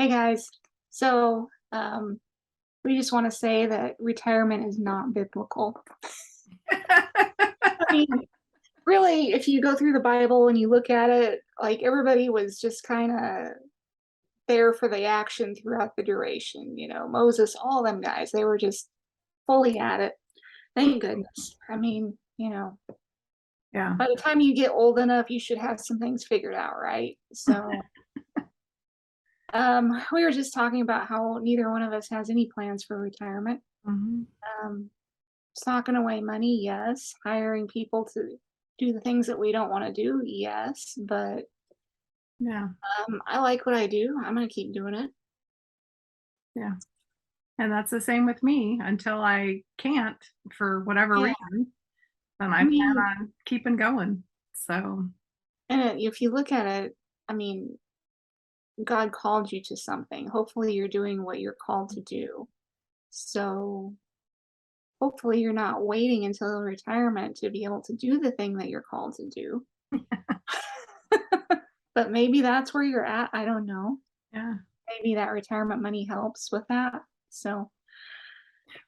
Hey guys. So, we just want to say that retirement is not biblical. I mean, really, if you go through the Bible and you look at it, like everybody was just kind of there for the action throughout the duration. Moses, all them guys, they were just fully at it. Thank goodness. I mean, Yeah. by the time you get old enough, you should have some things figured out, right? So, we were just talking about how neither one of us has any plans for retirement. Mhm. Um, Socking away money, yes. Hiring people to do the things that we don't want to do, yes. But Yeah. I like what I do. I'm gonna keep doing it. Yeah. And that's the same with me until I can't for whatever Yeah, reason, then I I plan mean, on keeping going. So, and if you look at it, I mean, God called you to something. Hopefully, you're doing what you're called to do. So hopefully, you're not waiting until retirement to be able to do the thing that you're called to do. But maybe that's where you're at. I don't know. yeah. Maybe that retirement money helps with that. So I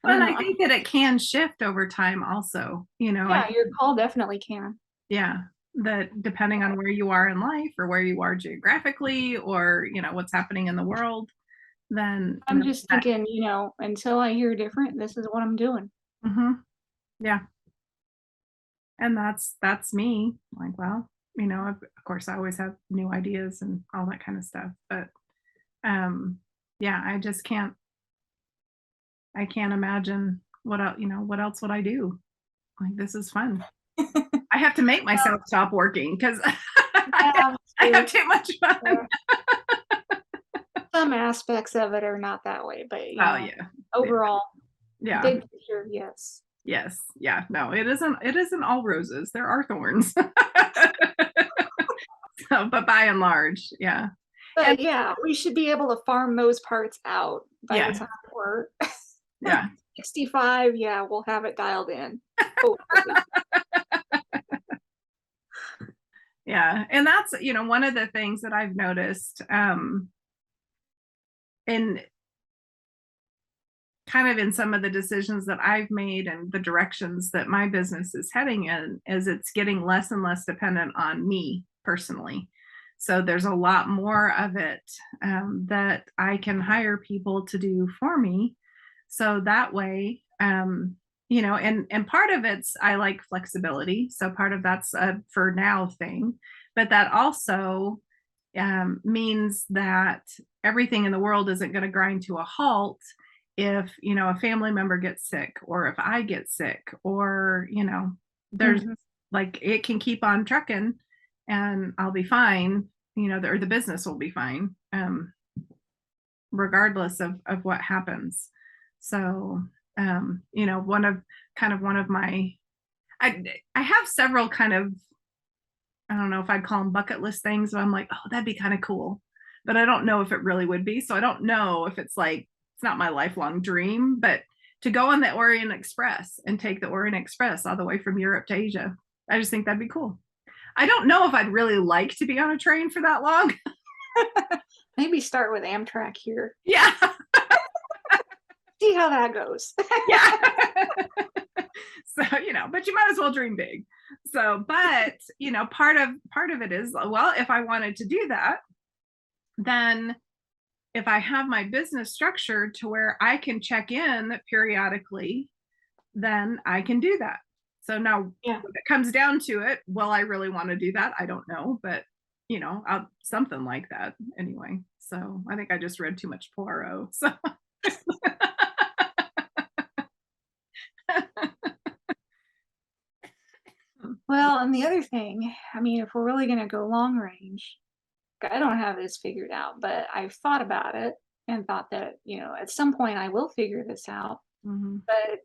Well, don't and know. I think that it can shift over time also, I Yeah, think, your call definitely can. yeah, that depending on where you are in life or where you are geographically or, what's happening in the world, then, I'm just that, thinking, until I hear different, this is what I'm doing. mhm, yeah. And that's me. Like, well, of course I always have new ideas and all that kind of stuff, but yeah, I can't imagine what else would I do? Like, this is fun. I have to make myself stop working because Yeah, that's I have true. too much fun. Yeah. Some aspects of it are not that way, but Oh yeah. Yeah. overall, Yeah. big picture, yes. Yes. Yeah. No, it isn't all roses. There are thorns. So, but by and large, yeah. And But yeah, we should be able to farm those parts out by the yeah, time we're yeah. 65. Yeah, we'll have it dialed in. Hopefully. Yeah. And that's, one of the things that I've noticed in kind of in some of the decisions that I've made and the directions that my business is heading in is it's getting less and less dependent on me personally. So there's a lot more of it that I can hire people to do for me. So that way, and part of it's I like flexibility. So part of that's a for now thing, but that also means that everything in the world isn't going to grind to a halt if a family member gets sick or if I get sick or there's Mhm. like it can keep on trucking and I'll be fine, or the business will be fine, regardless of what happens. So one of my I have several kind of, I don't know if I'd call them bucket list things, but I'm like, oh, that'd be kind of cool. But I don't know if it really would be. So I don't know if it's like, it's not my lifelong dream, but to go on the Orient Express and take the Orient Express all the way from Europe to Asia, I just think that'd be cool. I don't know if I'd really like to be on a train for that long. Maybe start with Amtrak here. Yeah. See how that goes. Yeah. So, but you might as well dream big. So, but, part of it is, well, if I wanted to do that, then if I have my business structured to where I can check in periodically, then I can do that. So now Yeah. when it comes down to it, will I really want to do that? I don't know, but something like that anyway. So I think I just read too much Poirot. So Well, and the other thing, I mean, if we're really gonna go long range, I don't have this figured out, but I've thought about it and thought that, at some point I will figure this out. mhm, But,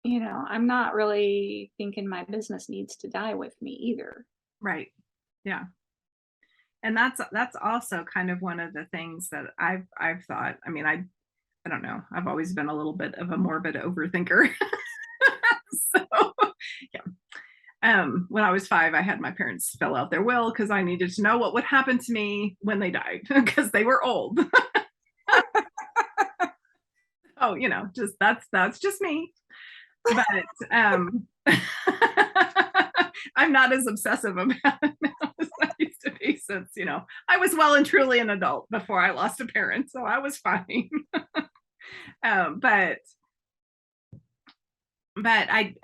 I'm not really thinking my business needs to die with me either. right. Yeah. And that's also kind of one of the things that I've thought. I mean, I don't know. I've always been a little bit of a morbid overthinker. So yeah. When I was 5, I had my parents fill out their will because I needed to know what would happen to me when they died because they were old. Oh, just that's just me. But I'm not as obsessive about it now as I used to be, since I was well and truly an adult before I lost a parent, so I was fine. But I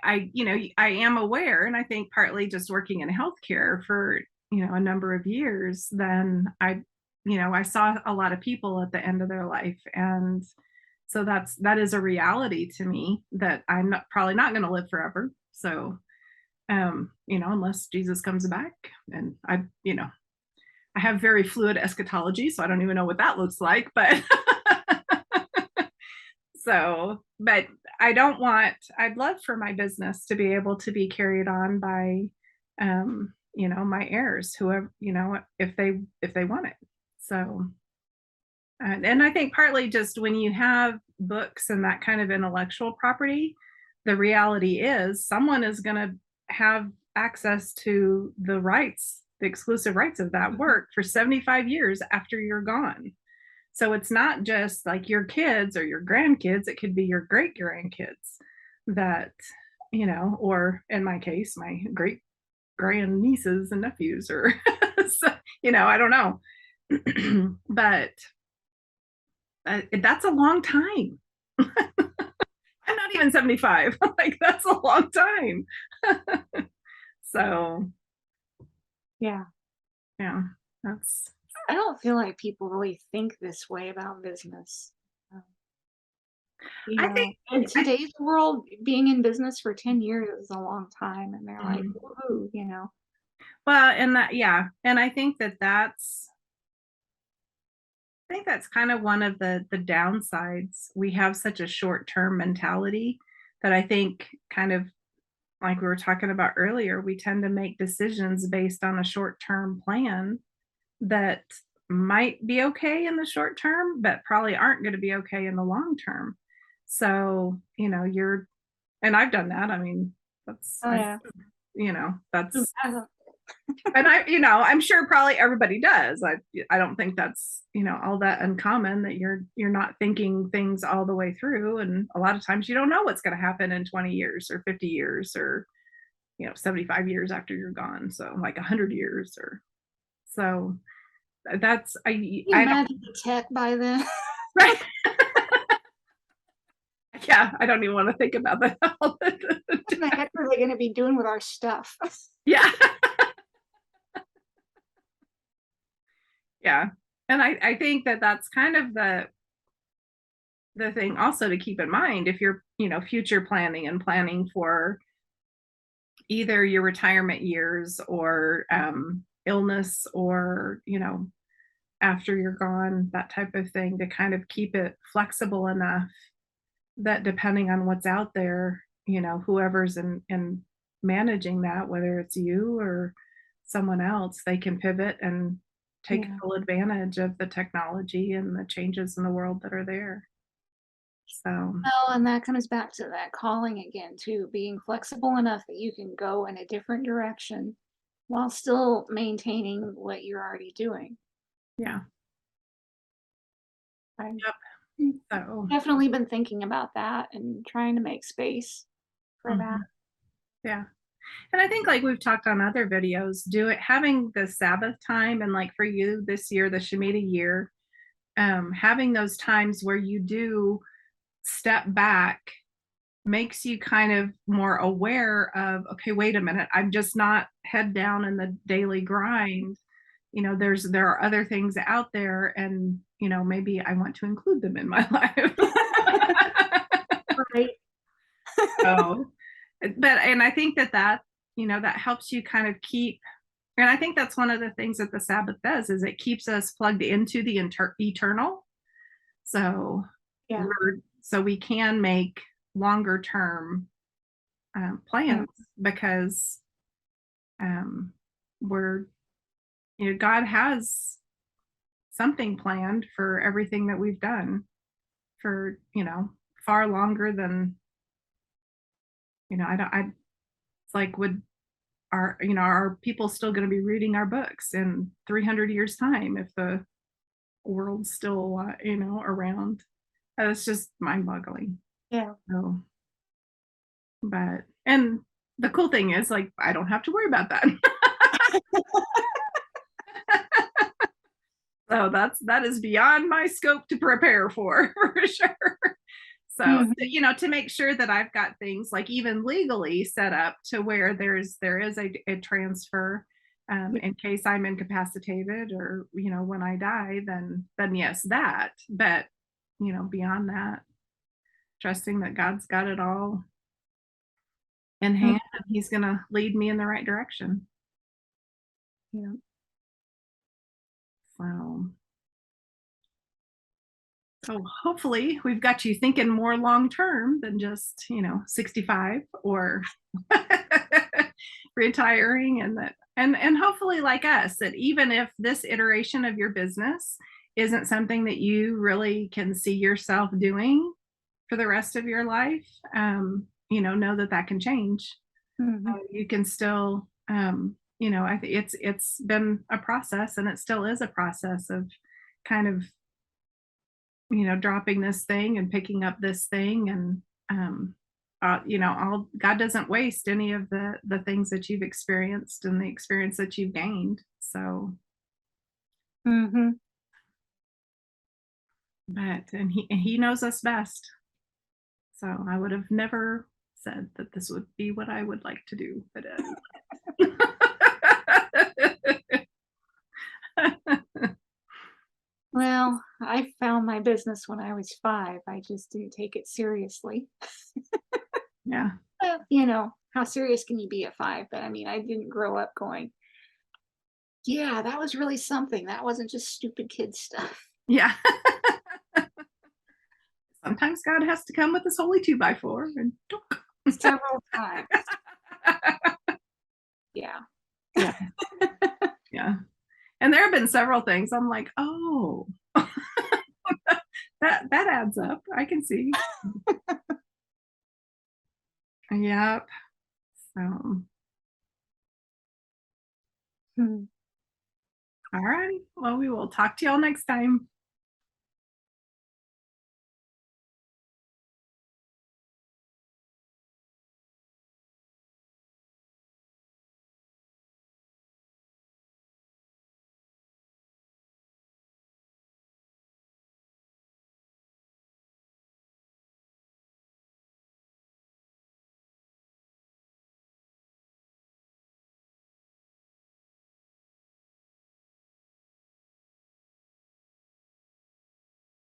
am aware, and I think partly just working in healthcare for a number of years, then I saw a lot of people at the end of their life, and so that is a reality to me, that I'm probably not going to live forever. So unless Jesus comes back, and I have very fluid eschatology, so I don't even know what that looks like, but but I'd love for my business to be able to be carried on by, my heirs, whoever, if they want it. So, and I think partly just when you have books and that kind of intellectual property, the reality is someone is going to have access to the exclusive rights of that work for 75 years after you're gone. So it's not just like your kids or your grandkids, it could be your great grandkids that, or in my case, my great grand nieces and nephews, or, so, I don't know. But that's a long time. I'm not even 75. Like, that's a long time. So, Yeah. that's. I don't feel like people really think this way about business. Um, I think. in today's world, being in business for 10 years is a long time, and they're like, Mhm. woohoo. Well, and and I think that's kind of one of the downsides. We have such a short-term mentality that I think, kind of like we were talking about earlier, we tend to make decisions based on a short-term plan that might be okay in the short term, but probably aren't going to be okay in the long term. So, and I've done that. I mean, Oh yeah. that's, and I'm sure probably everybody does. I don't think that's, all that uncommon, that you're not thinking things all the way through. And a lot of times you don't know what's going to happen in 20 years or 50 years or, 75 years after you're gone. So like 100 years, or so. That's Can you I don't. imagine the tech by then? Right. Yeah, I don't even want to think about that. What the heck are they going to be doing with our stuff? Yeah. Yeah. And I think that's kind of the thing also to keep in mind, if you're, future planning and planning for either your retirement years or illness, or, after you're gone, that type of thing, to kind of keep it flexible enough that depending on what's out there, whoever's in managing that, whether it's you or someone else, they can pivot and take Yeah. full advantage of the technology and the changes in the world that are there. So, Well, and that comes back to that calling again, too, being flexible enough that you can go in a different direction while still maintaining what you're already doing. yeah. I've Yep. So, definitely been thinking about that and trying to make space for that. mhm. Yeah. And I think, like we've talked on other videos, having the Sabbath time, and like for you this year, the Shemitah year, having those times where you do step back makes you kind of more aware of, okay, wait a minute, I'm just not head down in the daily grind. There are other things out there, and maybe I want to include them in my life. Right. So, and I think that helps you kind of keep. And I think that's one of the things that the Sabbath does, is it keeps us plugged into the eternal. So, Yeah. so we can make longer term Mm. plans, because we're, God has something planned for everything that we've done, for, far longer than, I don't, it's like, are people still going to be reading our books in 300 years time if the world's still, around? It's just mind-boggling. Yeah. So, but and the cool thing is, like, I don't have to worry about that. So that is beyond my scope to prepare for sure. So, Mhm. to make sure that I've got things like even legally set up to where there is a transfer in case I'm incapacitated or when I die, then yes, that. But beyond that, trusting that God's got it all in Mm, hand and He's gonna lead me in the right direction. yeah. So So hopefully we've got you thinking more long term than just, 65 or retiring, and that and hopefully like us, that even if this iteration of your business isn't something that you really can see yourself doing for the rest of your life, know that that can change. Mhm. You can still, I think it's been a process, and it still is a process of kind of dropping this thing and picking up this thing, and all God doesn't waste any of the things that you've experienced and the experience that you've gained. So, Mhm. but and he knows us best. So I would have never said that this would be what I would like to do, but Well, I found my business when I was 5. I just didn't take it seriously. yeah, How serious can you be at 5? But I mean, I didn't grow up going, yeah, that was really something. That wasn't just stupid kid stuff. yeah. Sometimes God has to come with his holy 2x4 and Several times. Yeah. yeah, yeah. And there have been several things I'm like, oh, that adds up. I can see. Yep. So, Hmm. all right. Well, we will talk to y'all next time.